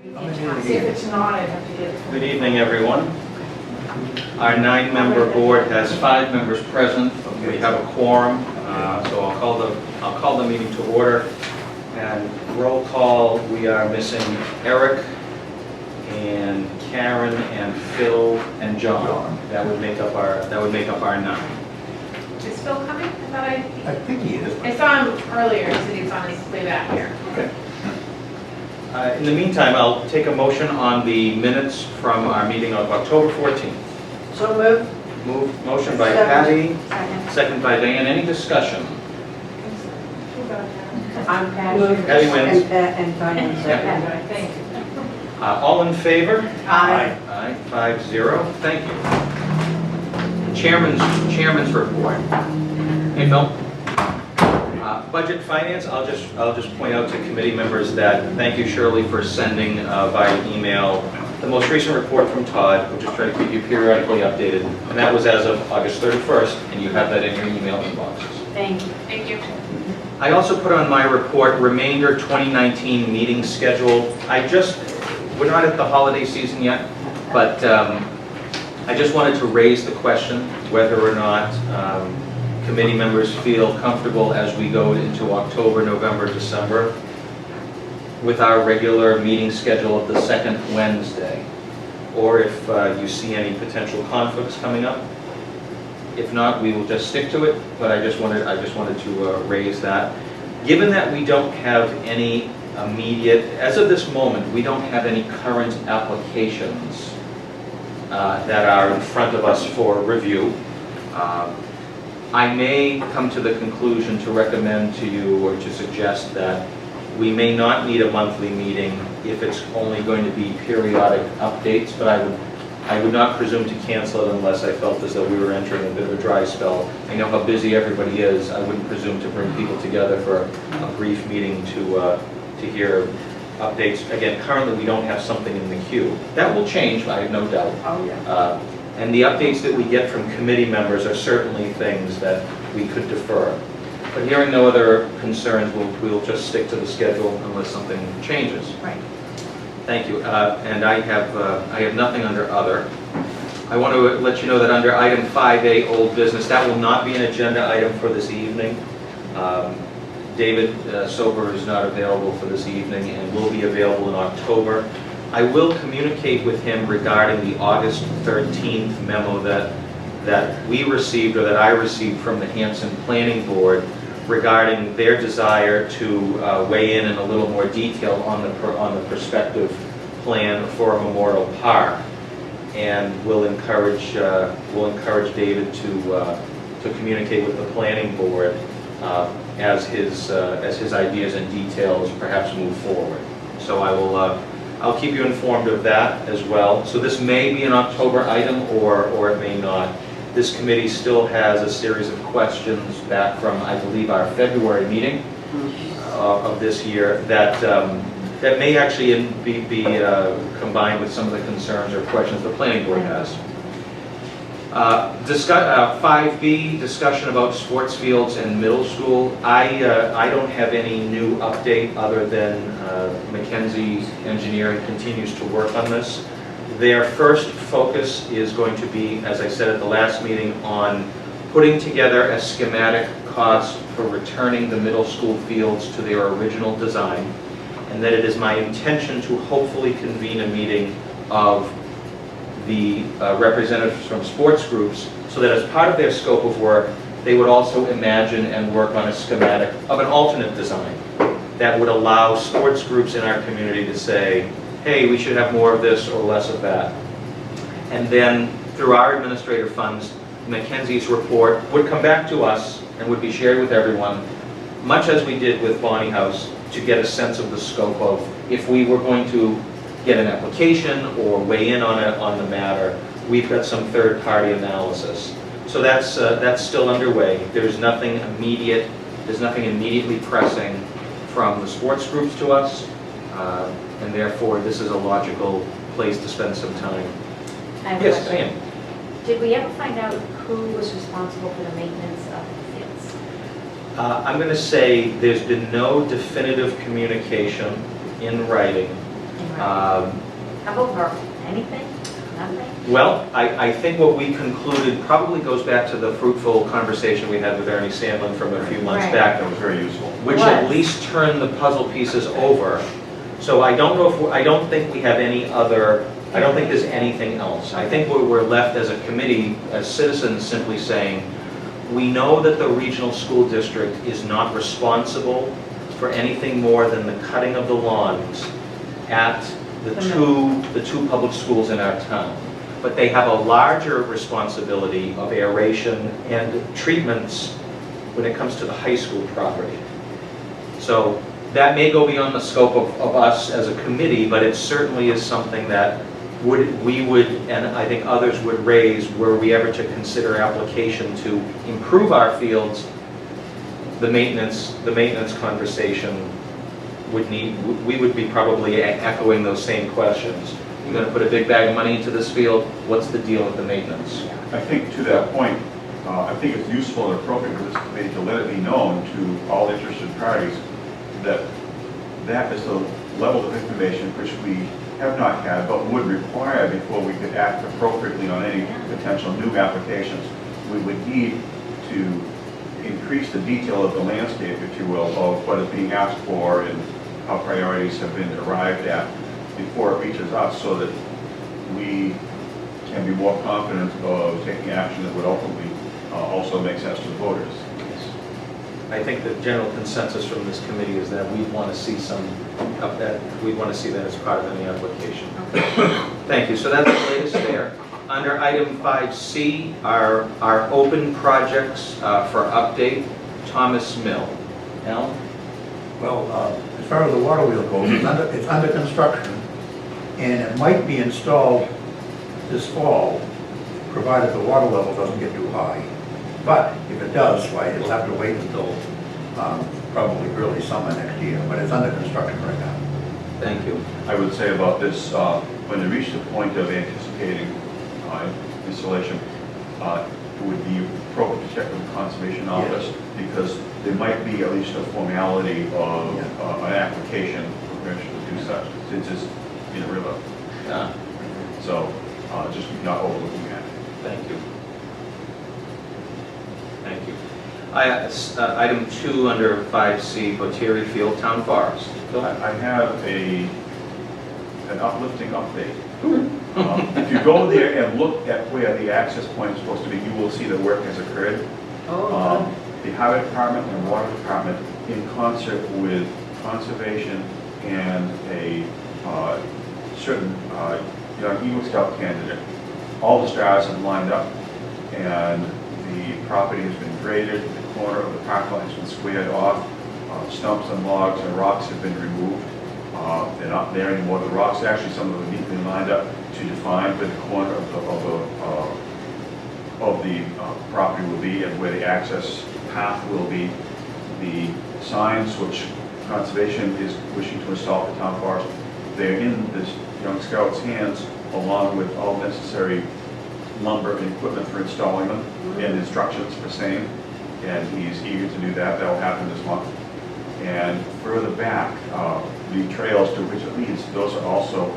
See if it's not, I'd have to get it. Good evening, everyone. Our 9-member board has 5 members present. We have a quorum, so I'll call the meeting to order. And roll call, we are missing Eric and Karen and Phil and John. That would make up our 9. Is Phil coming? I think he is. I saw him earlier, he said he was on his way back here. Okay. In the meantime, I'll take a motion on the minutes from our meeting of October 14th. So moved. Motion by Patty, Second. second by Diane. Any discussion? I'm Patty. Patty wins. And Diane second. Thank you. All in favor? Aye. Aye, 5-0. Thank you. Chairman's report. Hey, Phil. Budget finance, I'll just point out to committee members that thank you, Shirley, for sending via email the most recent report from Todd, which is trying to keep you periodically updated. And that was as of August 31st, and you have that in your email inboxes. Thank you. Thank you. I also put on my report remainder 2019 meeting schedule. We're not at the holiday season yet, but I just wanted to raise the question whether or not committee members feel comfortable as we go into October, November, December with our regular meeting schedule of the second Wednesday, or if you see any potential conflicts coming up. If not, we will just stick to it, but I just wanted to raise that. Given that we don't have any immediate, as of this moment, we don't have any current applications that are in front of us for review. I may come to the conclusion to recommend to you or to suggest that we may not need a monthly meeting if it's only going to be periodic updates, but I would not presume to cancel it unless I felt as though we were entering a bit of a dry spell. I know how busy everybody is. I wouldn't presume to bring people together for a brief meeting to hear updates. Again, currently we don't have something in the queue. That will change, I have no doubt. Oh, yeah. And the updates that we get from committee members are certainly things that we could defer. But hearing no other concerns, we'll just stick to the schedule unless something changes. Right. Thank you. And I have nothing under other. I want to let you know that under item 5A, old business, that will not be an agenda item for this evening. David Sober is not available for this evening and will be available in October. I will communicate with him regarding the August 13th memo that we received, or that I received from the Hanson Planning Board regarding their desire to weigh in a little more detail on the prospective plan for a memorial park, and we'll encourage David to communicate with the Planning Board as his ideas and details perhaps move forward. So I'll keep you informed of that as well. So this may be an October item, or it may not. This committee still has a series of questions back from, I believe, our February meeting of this year that may actually be combined with some of the concerns or questions the planning board has. 5B, discussion about sports fields and middle school. I don't have any new update other than Mackenzie Engineering continues to work on this. Their first focus is going to be, as I said at the last meeting, on putting together a schematic cost for returning the middle school fields to their original design, and that it is my intention to hopefully convene a meeting of the representatives from sports groups, so that as part of their scope of work, they would also imagine and work on a schematic of an alternate design that would allow sports groups in our community to say, hey, we should have more of this or less of that. And then through our administrative funds, Mackenzie's report would come back to us and would be shared with everyone, much as we did with Bonnie House, to get a sense of the scope of if we were going to get an application or weigh in on the matter. We've got some third-party analysis. So that's still underway. There's nothing immediate. There's nothing immediately pressing from the sports groups to us, and therefore this is a logical place to spend some time. Yes, Diane. Did we ever find out who was responsible for the maintenance of the fields? I'm going to say there's been no definitive communication in writing Um, How about verbal? Anything? Nothing? Well, I think what we concluded probably goes back to the fruitful conversation we had with Ernie Sandlin from a few months Right. back, That was very useful. which at least turned the puzzle pieces over. So I don't know if, I don't think we have any other, I don't think there's anything else. I think we're left as a committee, as citizens, simply saying, we know that the regional school district is not responsible for anything more than the cutting of the lawns at the two public schools in our town. But they have a larger responsibility of aeration and treatments when it comes to the high school property. So that may go beyond the scope of us as a committee, but it certainly is something that we would, and I think others would raise, were we ever to consider application to improve our fields, the maintenance conversation would need, we would be probably echoing those same questions. You're going to put a big bag of money into this field, what's the deal with the maintenance? I think to that point, I think it's useful and appropriate for this committee to let it be known to all interested parties that that is the level of information which we have not had, but would require before we could act appropriately on any potential new applications. We would need to increase the detail of the landscape, if you will, of what is being asked for and how priorities have been arrived at before it reaches us, so that we can be more confident of taking action that would ultimately also make sense to the voters. I think the general consensus from this committee is that we want to see some of that, we want to see that as part of any application. Thank you, so that's the latest there. Under item 5C, our open projects for update, Thomas Mill. Alan? Well, as far as the water wheel goes, it's under construction, and it might be installed this fall, provided the water level doesn't get too high. But if it does, why, it'll have to wait until probably early summer next year, but it's under construction right now. Thank you. I would say about this, when they reach the point of anticipating installation, it would be appropriate to check with the Conservation Office, because there might be at least a formality of an application for permission to do such, since it's in a river. So just not overlooking that. Thank you. Thank you. Item 2 under 5C, Boteri Field Town Forest. Phil? I have an uplifting update. If you go there and look at where the access point is supposed to be, you will see the work has occurred. The Highway Department and Water Department, in concert with Conservation and a certain young Eagle Scout candidate, all the stars have lined up, and the property has been graded. The corner of the park lot has been squared off. Stumps and logs and rocks have been removed. They're not there anymore. The rocks, actually, some of them are neatly lined up to define where the corner of the property will be and where the access path will be. The signs which Conservation is wishing to install at the town forest, they're in this young scout's hands, along with all necessary lumber and equipment for installing them and instructions for same. And he's eager to do that. That will happen this month. And further back, the trails to which it leads, those are also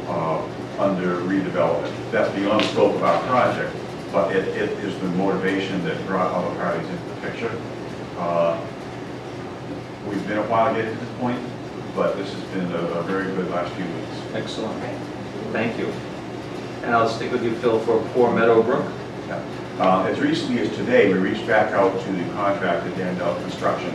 under redevelopment. That's beyond the scope of our project, but it is the motivation that brought other parties into the picture. We've been a while getting to this point, but this has been a very good last few weeks. Excellent. Thank you. And I'll stick with you, Phil, for Poor Meadow Brook. As recently as today, we reached back out to the contractor, Dandel Construction,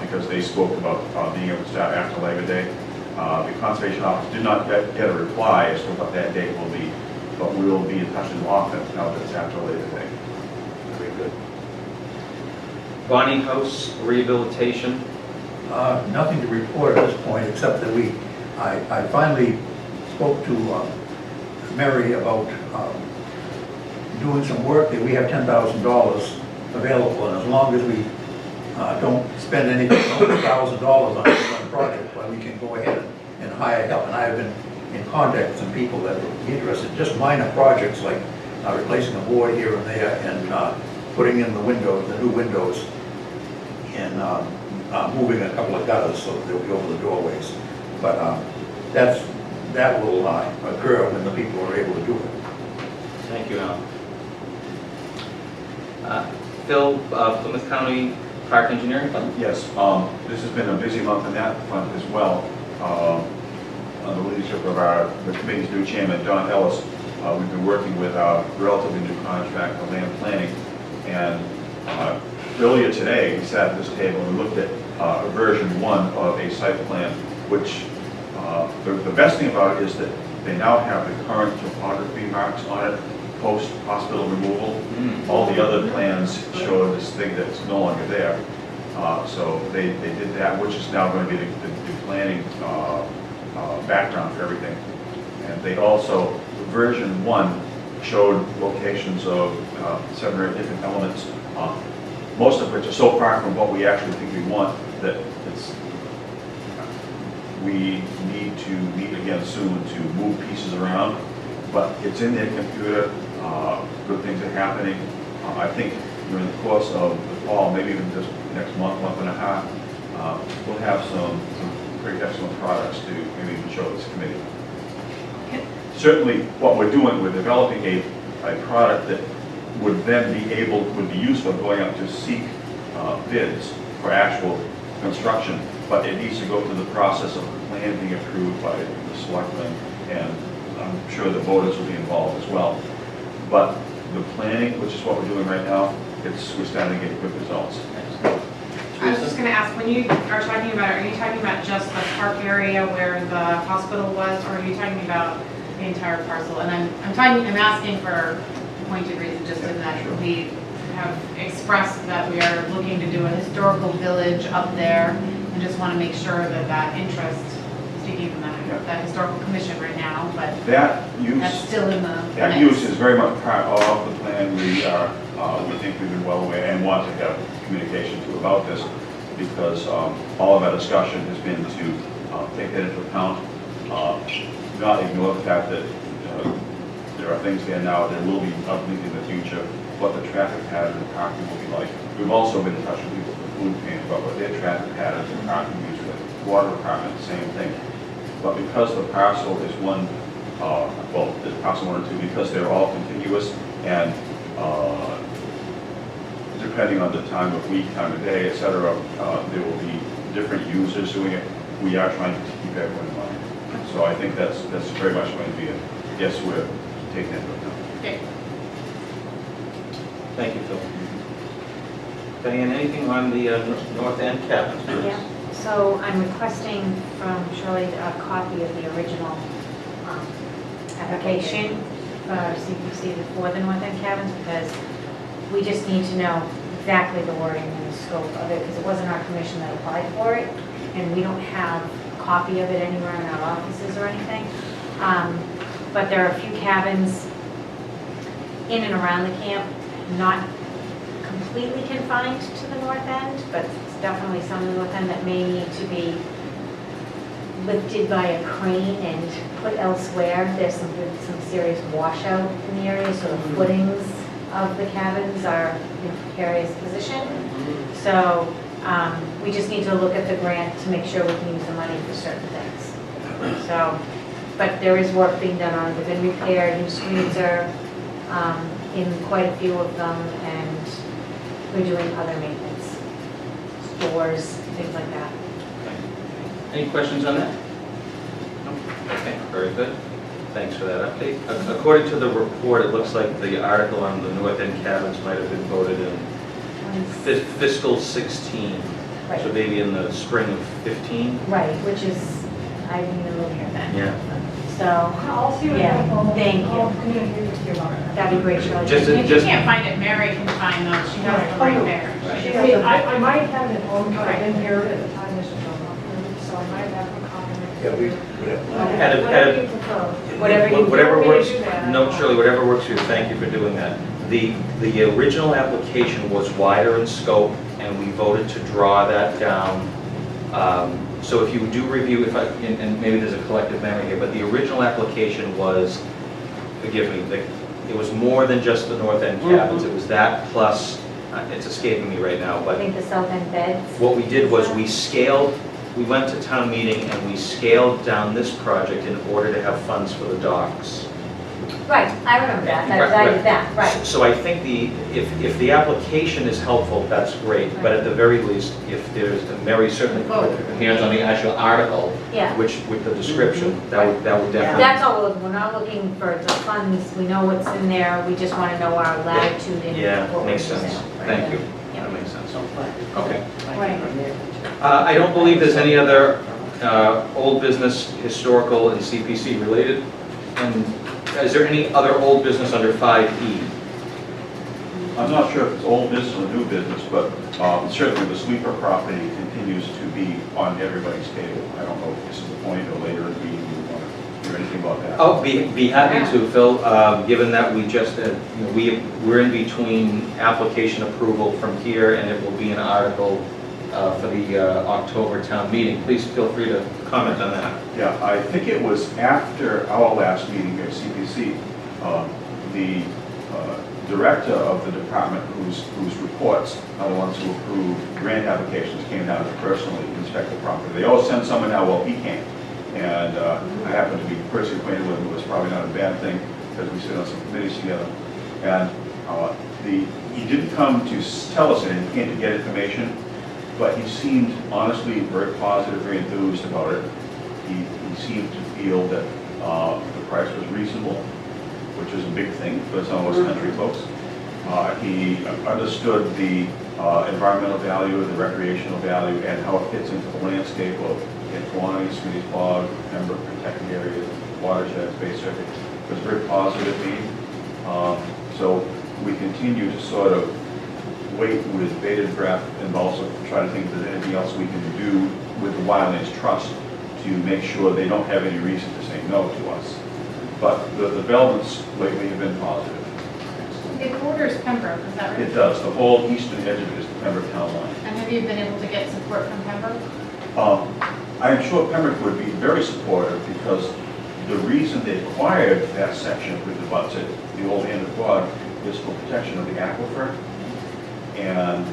because they spoke about being able to start after Labor Day. The Conservation Office did not get a reply as to what that date will be, but we will be in touch with them often now that it's after Labor Day. Very good. Bonnie House rehabilitation. Nothing to report at this point, except that I finally spoke to Mary about doing some work. That we have $10,000 available, and as long as we don't spend anything over $1,000 on one project, well, we can go ahead and hire help. And I have been in contact with some people that would be interested. Just minor projects like replacing a board here and there, and putting in the windows, the new windows, and moving a couple of gutters so that they'll be over the doorways. But that's that will occur when the people are able to do it. Thank you, Alan. Phil, Plymouth County Park Engineering Fund? Yes, this has been a busy month in that front as well. Under the leadership of the committee's new chairman, Don Ellis, we've been working with a relatively new contract on land planning. And earlier today, we sat at this table and looked at version 1 of a site plan, which the best thing about it is that they now have the current topography marks on it, post-hospital removal. All the other plans show this thing that's no longer there. So they did that, which is now going to be the planning background for everything. And they also, version 1 showed locations of 7 or 8 different elements, most of which are so far from what we actually think we want that we need to meet again soon to move pieces around. But it's in their computer, good things are happening. I think during the course of the fall, maybe even just next month and a half, we'll have some pretty excellent products to maybe even show this committee. Certainly, what we're doing, we're developing a product that would then would be useful going out to seek bids for actual construction, but it needs to go through the process of the plan being approved by the selectmen, and I'm sure the voters will be involved as well. But the planning, which is what we're doing right now, we're starting to get good results. I was just going to ask, when you are talking about it, are you talking about just the park area where the hospital was, or are you talking about the entire parcel? And I'm asking for pointed reason, just in that we have expressed that we are looking to do a historical village up there, and just want to make sure that that interest, speaking from that historical commission right now, but that use, that's still in the that mix. use is very much part of the plan. We think we've been well aware and want to have communication too about this, because all of our discussion has been to take that into account, not ignore the fact that there are things there now, there will be other things in the future, what the traffic pattern and parking will be like. We've also been in touch with people from the food pantry about what their traffic patterns and parking use, the water department, the same thing. But because the parcel is one, well, the parcel 1 and 2, because they're all contiguous, and depending on the time of week, time of day, etc., there will be different users doing it. We are trying to keep everyone in mind. So I think that's very much going to be a yes, we're taking that into account. Okay. Thank you, Phil. Diane, anything on the north end cabins? Yeah, so I'm requesting from Shirley a copy of the original application for CPC for the north end cabins, because we just need to know exactly the wording and the scope of it, because it wasn't our commission that applied for it, and we don't have a copy of it anywhere in our offices or anything. But there are a few cabins in and around the camp, not completely confined to the north end, but definitely some of the north end that may need to be lifted by a crane and put elsewhere. There's some serious washout in the area, so the footings of the cabins are in a precarious position. So we just need to look at the grant to make sure we can use the money for certain things. So, but there is work being done on it. They've been repaired, new screens are in quite a few of them, and we're doing other maintenance, doors, things like that. Okay. Any questions on that? No? Okay, very good. Thanks for that update. According to the report, it looks like the article on the north end cabins might have been voted in fiscal 16. Right. So maybe in the spring of 15? Right, which is, I didn't even live here then. Yeah. So, I'll see what yeah, I'll thank you. communicate with you about it. That'd be great, Shirley. If you can't find it, Mary can find those. She has them right there. I mean, I might have it at home, but I didn't hear it at the time this was on, so I might have a copy. Yeah, we have. Whatever you prefer. Whatever want me to works. do that? No, Shirley, whatever works for you. Thank you for doing that. The original application was wider in scope, and we voted to draw that down. So if you do review, and maybe there's a collective memory here, but the original application was, forgive me, it was more than just the north end cabins. It was that plus, it's escaping me right now, I but think the south end beds. what we did was we scaled we went to town meeting and we scaled down this project in order to have funds for the docks. Right, I remember that, I did that, right. So I think if the application is helpful, that's great, but at the very least, if there's, Mary certainly put her hands on the actual article, Yeah. which, with the description, that would definitely. That's all we're looking, we're not looking for the funds, we know what's in there, we just want to know our latitude in Yeah, what we're makes sense. using. Thank you. Yeah. That makes sense. Okay. Right. I don't believe there's any other old business, historical, and CPC related. And is there any other old business under 5E? I'm not sure if it's old business or new business, but certainly the sleeper property continues to be on everybody's table. I don't know if this is the point or later in the meeting you want to hear anything about that. Oh, be happy to, Phil, given that we just, we're in between application approval from here, and it will be an article for the October town meeting. Please feel free to comment on that. Yeah, I think it was after our last meeting here at CPC, the director of the department whose reports are the ones who approve grant applications came down to personally inspect the property. They always send someone now, well, he can't. And I happen to be personally acquainted with him, it was probably not a bad thing because we sit on some committees together. And he didn't come to tell us anything, he came to get information, but he seemed honestly very positive, very enthused about it. He seemed to feel that the price was reasonable, which is a big thing for some of us country folks. He understood the environmental value, the recreational value, and how it fits into the landscape of Kiwanis, Smitty's Bog, Pembroke protected areas, watersheds, Bay Circuit. It was a very positive meeting. So we continue to sort of wait with bated breath and also try to think if there's anything else we can do with the Wildlands Trust to make sure they don't have any reason to say no to us. But the developments lately have been positive. It borders Pembroke, is that right? It does. The whole eastern edge of it is the Pembroke town line. And have you been able to get support from Pembroke? I'm sure Pembroke would be very supportive because the reason they acquired that section with the butts at the old end of Quad is for protection of the aquifer. And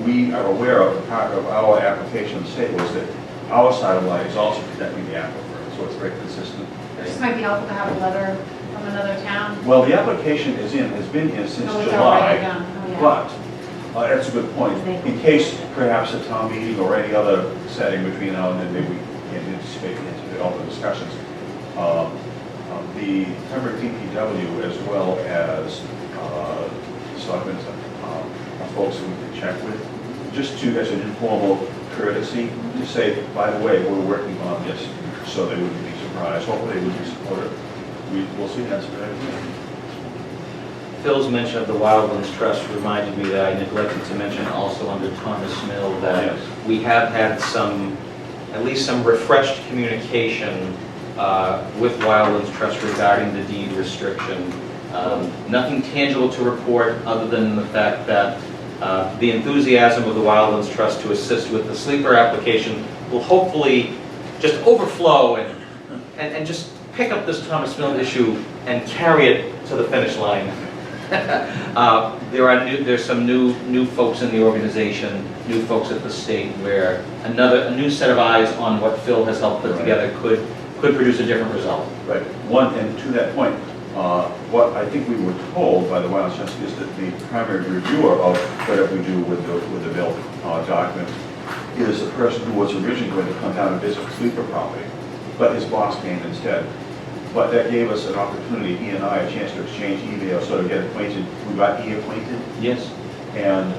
we are aware of part of our application in the state was that our side of the line is also protecting the aquifer, so it's very consistent. This might be helpful to have a letter from another town. Well, the application has been in since Oh, it's already July, done. Oh, yeah. but that's a good point. In case perhaps a town meeting or any other setting between now and then, maybe we can anticipate all the discussions. The Pembroke DPW as well as selectmen, folks who we can check with, just to, as an informal courtesy, to say, by the way, we're working on this, so they wouldn't be surprised. Hopefully they would be supportive. We'll see. That's a good idea. Phil's mention of the Wildlands Trust reminded me that I neglected to mention also under Thomas Mill that Yes. we have had at least some refreshed communication with Wildlands Trust regarding the deed restriction. Nothing tangible to report other than the fact that the enthusiasm of the Wildlands Trust to assist with the sleeper application will hopefully just overflow and just pick up this Thomas Mill issue and carry it to the finish line. There's some new folks in the organization, new folks at the state, where a new set of eyes on what Phil has helped put together could produce a different result. Right. One, and to that point, what I think we were told by the Wildlands Trust is that the primary reviewer of whatever we do with the bill document is the person who was originally going to come down and visit the sleeper property, but his boss came instead. But that gave us an opportunity, he and I, a chance to exchange emails, sort of get acquainted. We got e-acquainted. Yes. And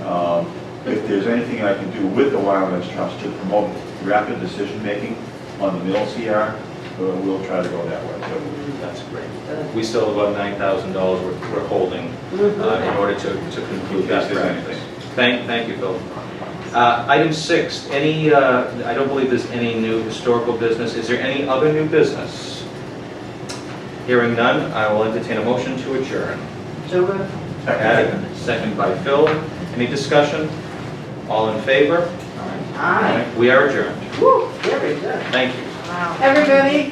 if there's anything I can do with the Wildlands Trust to promote rapid decision-making on the mill CR, we'll try to go that way. So, That's great. We still have about $9,000 we're holding in order to conclude that practice. Thank you, Phil. Item 6, I don't believe there's any new historical business. Is there any other new business? Hearing none, I will entertain a motion to adjourn. So moved. Second by Phil. Any discussion? All in favor? Aye. We are adjourned. Woo, very good. Thank you. Wow. Everybody,